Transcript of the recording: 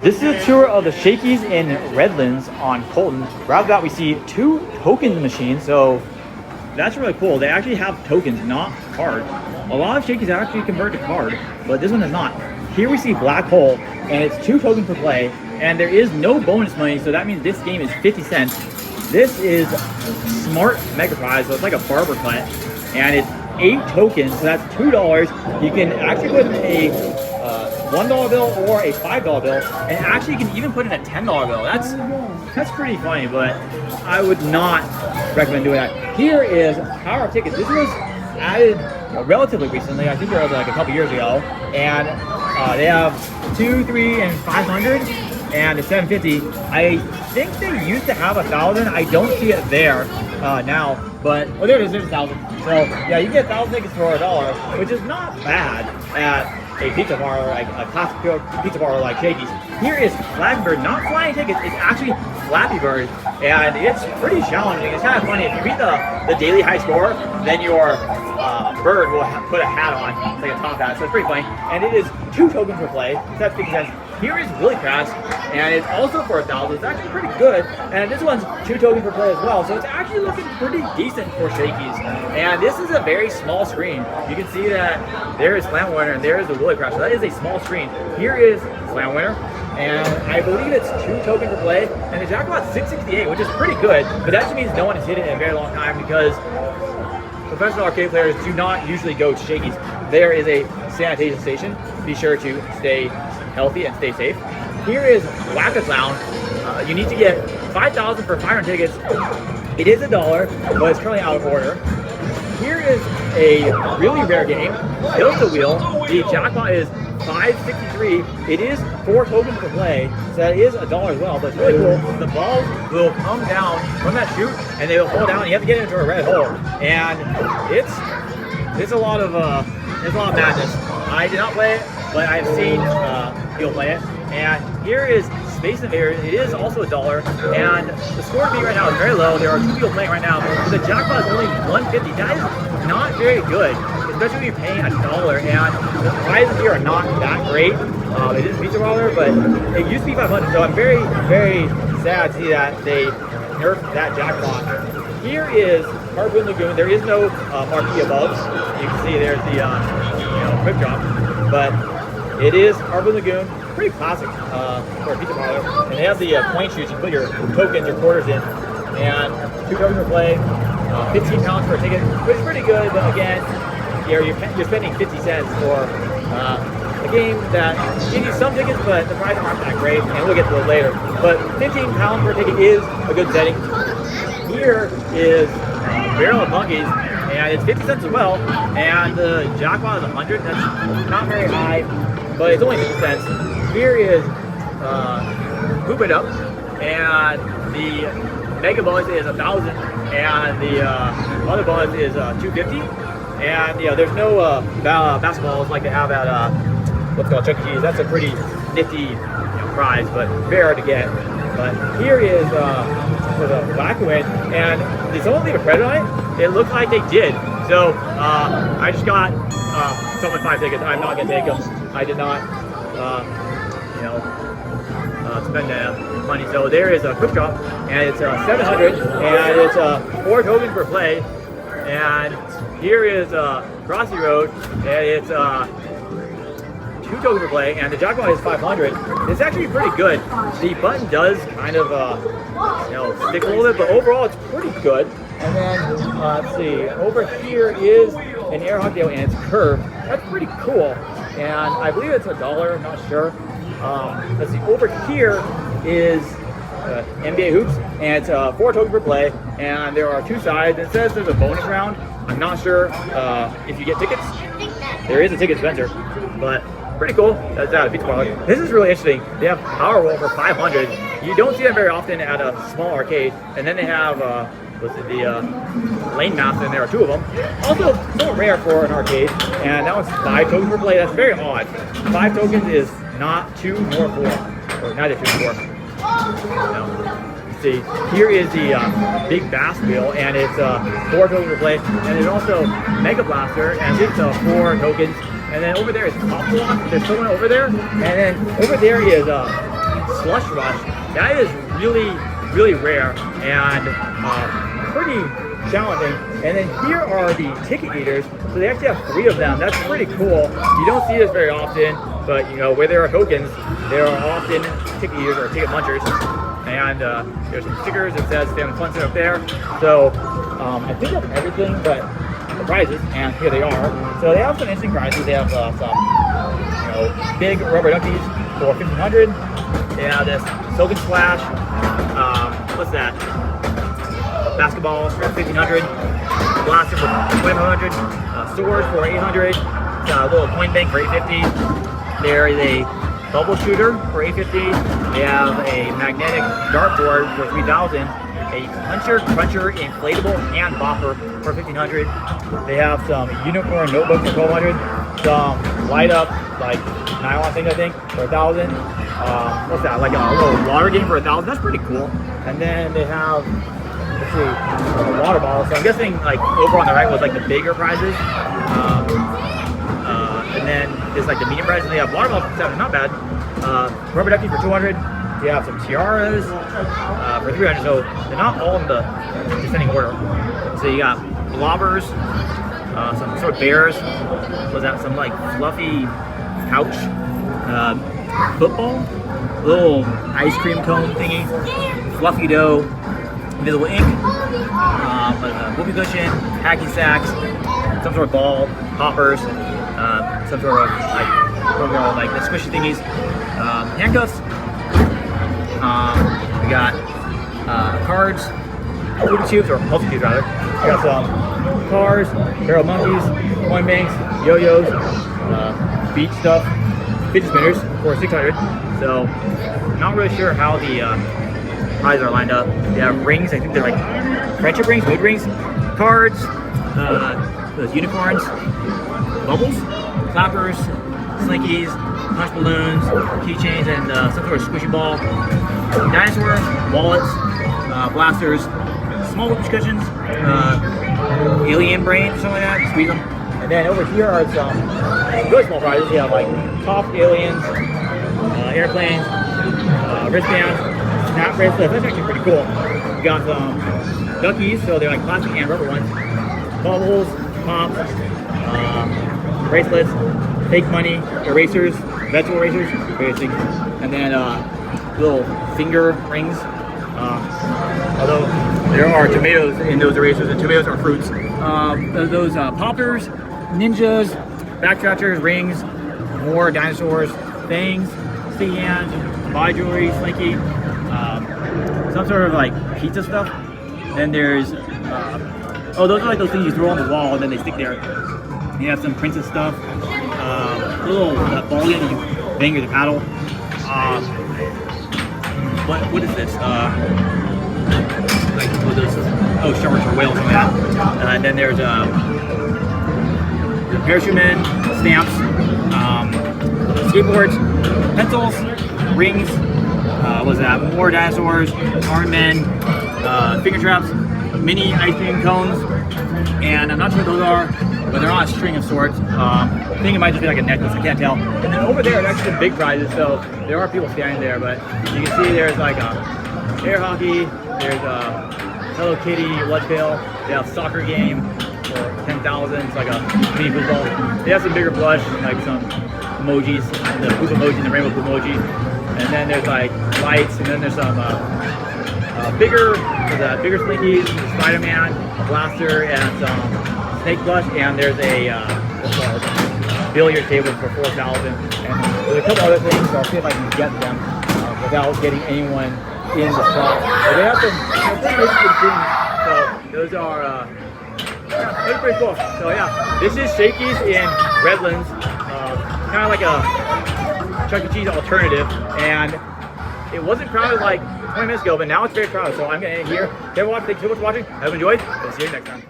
This is a tour of the Shakey's in Redlands on Colton. Right off the bat, we see 2 token machines, so that's really cool. They actually have tokens, not card. A lot of Shakey's actually convert to card, but this one is not. Here we see Black Hole, and it's 2 tokens per play, and there is no bonus money, so that means this game is 50 cents. This is Smart Mega Prize, so it's like a barber cut, and it's 8 tokens, so that's $2. You can actually put a $1 bill or a $5 bill, and actually you can even put in a $10 bill. That's pretty funny, but I would not recommend doing that. Here is Power of Tickets. This was added relatively recently. I think it was like a couple years ago, and they have 2, 3, and 500, and a 750. I think they used to have 1,000. I don't see it there now, but oh, there it is. There's 1,000. So yeah, you get 1,000 tickets for $1, which is not bad at a pizza parlor, like a classic pizza parlor like Shakey's. Here is Flappy Bird, not flying tickets, it's actually Flappy Bird, and it's pretty challenging. It's kind of funny, if you beat the daily high score, then your bird will put a hat on, like a top hat, so it's pretty funny. And it is 2 tokens per play, so that's 50 cents. Here is Really Fast, and it's also for 1,000. It's actually pretty good, and this one's 2 tokens per play as well, so it's actually looking pretty decent for Shakey's. And this is a very small screen. You can see that there is Slam Winner, and there is the Willy Crash, so that is a small screen. Here is Slam Winner, and I believe it's 2 tokens per play, and the jackpot's 668, which is pretty good, but that just means no one has hit it in a very long time, because professional arcade players do not usually go to Shakey's. There is a sanitation station. Be sure to stay healthy and stay safe. Here is Whack-A-Clown. You need to get 5,000 for 500 tickets. It is $1, but it's currently out of order. Here is a really rare game, Tilt the Wheel. The jackpot is 563. It is 4 tokens per play, so that is $1 as well, but it's really cool. The balls will come down from that chute, and they will fall down, and you have to get into a red hole. And it's a lot of madness. I did not play it, but I've seen people play it. And here is Space Invaders. It is also $1, and the score to beat right now is very low. There are 2 people playing right now, but the jackpot is only 150. That is not very good, especially when you're paying $1. And the prizes here are not that great. It is Pizza Parlor, but it used to be 500. So I'm very, very sad to see that they nerfed that jackpot. Here is Harpoon Lagoon. There is no marquee above. You can see there's the quick drop, but it is Harpoon Lagoon. Pretty classic for a pizza parlor. And they have the point chutes. You put your tokens, your quarters in, and 2 tokens per play, 15 pounds for a ticket, which is pretty good. But again, you're spending 50 cents for a game that gives you some tickets, but the prizes aren't that great, and we'll get to it later. But 15 pounds per ticket is a good setting. Here is Barrel of Monkeys, and it's 50 cents as well, and the jackpot is 100. That's not very high, but it's only 50 cents. Here is Hoop It Up, and the Mega Bonus is 1,000, and the other bonus is 250. And there's no basketballs like they have at what's called Chuck E. Cheese. That's a pretty nifty prize, but very hard to get. But here is for the Black Win, and did someone leave a credit on it? It looks like they did. So I just got someone 5 tickets. I'm not gonna take them. I did not, spend that money. So there is a quick drop, and it's 700, and it's 4 tokens per play. And here is Crossy Road, and it's 2 tokens per play, and the jackpot is 500. It's actually pretty good. The button does kind of stick a little bit, but overall it's pretty good. And then let's see, over here is an air hockey and it's curved. That's pretty cool, and I believe it's $1. I'm not sure. Let's see, over here is NBA Hoops, and it's 4 tokens per play, and there are 2 sides. It says there's a bonus round. I'm not sure if you get tickets. There is a ticket dispenser, but pretty cool. That's out of Pizza Parlor. This is really interesting. They have Powerball for 500. You don't see them very often at a small arcade. And then they have the Lane Master, and there are 2 of them. Also, somewhat rare for an arcade, and that one's 5 tokens per play. That's very odd. 5 tokens is not 2 nor 4, or neither 2 nor 4. No. See, here is the Big Bass Wheel, and it's 4 tokens per play, and there's also Mega Blaster, and it's 4 tokens. And then over there is Pop Lock. There's someone over there, and then over there is slush rush. That is really, really rare and pretty challenging. And then here are the ticket eaters. So they actually have 3 of them. That's pretty cool. You don't see this very often, but you know, where there are tokens, there are often ticket eaters or ticket munchers. And there's some stickers that says Family Fun Center up there. So I think that's everything but the prizes, and here they are. So they have some interesting prizes. They have some big rubber duckies for $1,500. They have this Soak and Splash. What's that? Basketball for $1,500. Blaster for $2,500. Swords for $800. A little coin bank for $850. There is a bubble shooter for $850. They have a magnetic dartboard for $3,000. A puncher inflatable hand bopper for $1,500. They have some unicorn notebooks for $1,200. Some light up like nylon things I think for $1,000. What's that? Like a little water game for $1,000. That's pretty cool. And then they have, let's see, a water bottle. So I'm guessing like over on the right was like the bigger prizes. And then there's like the medium prizes. And they have water bottles for $700. Not bad. Rubber ducky for $200. You have some tiaras for $300, so they're not all in the descending order. So you got blobbers, some sort of bears, was that some like fluffy couch, football, little ice cream cone thingy, fluffy dough, invisible ink, a whoopee cushion, hacky sacks, some sort of ball, poppers, some sort of like the squishy thingies, handcuffs. We got cards, Rubik's cubes, or puzzle cubes rather. We got some cars, barrel monkeys, coin banks, yo-yos, beach stuff, fidget spinners for $600. So, not really sure how the prizes are lined up. They have rings. I think they're like friendship rings, mood rings, cards, those unicorns, bubbles, clappers, slinkies, punch balloons, keychains, and some sort of squishy ball, dinosaurs, wallets, blasters, small whoopee cushions, alien brains, or something like that. Squeeze them. And then over here are some really small prizes. You have like top aliens, airplanes, wristbands, snap bracelets. That's actually pretty cool. You got some duckies, so they're like plastic and rubber ones. Bubbles, pops, bracelets, fake money, erasers, vegetable erasers, various things, and then little finger rings. Although there are tomatoes in those erasers, and tomatoes are fruits. Those poppers, ninjas, backcratchers, rings, more dinosaurs, things, sticky hands, body jewelry, slinky, some sort of like pizza stuff. Then there's those are like those things you throw on the wall and then they stick there. You have some princess stuff, little ball game you bang with a paddle. What is this? Like what those? Oh, sharks or whales, something like that. And then there's parachute men, stamps, skateboards, pencils, rings. What is that? More dinosaurs, arm men, finger traps, mini ice cream cones, and I'm not sure what those are, but they're on a string of sorts. I think it might just be like a necklace, I can't tell. And then over there, there's actually some big prizes, so there are people standing there, but you can see there's like air hockey, there's Hello Kitty, lunch pail, they have soccer game for $10,000, it's like a mini football. They have some bigger plush, like some emojis, the poop emoji and the rainbow poop emoji. And then there's like lights, and then there's some bigger slinkies, Spider-Man, a blaster, and some snake plush, and there's a billiard table for $4,000. And there's a couple other things, so I'll see if I can get them without getting anyone in the shop. But they have some pretty interesting things, so those are those are pretty cool. So yeah, this is Shakey's in Redlands, kind of like a Chuck E. Cheese alternative, and it wasn't crowded like 20 minutes ago, but now it's very crowded, so I'm gonna end here. Thanks so much for watching. I hope you enjoyed. I'll see you next time.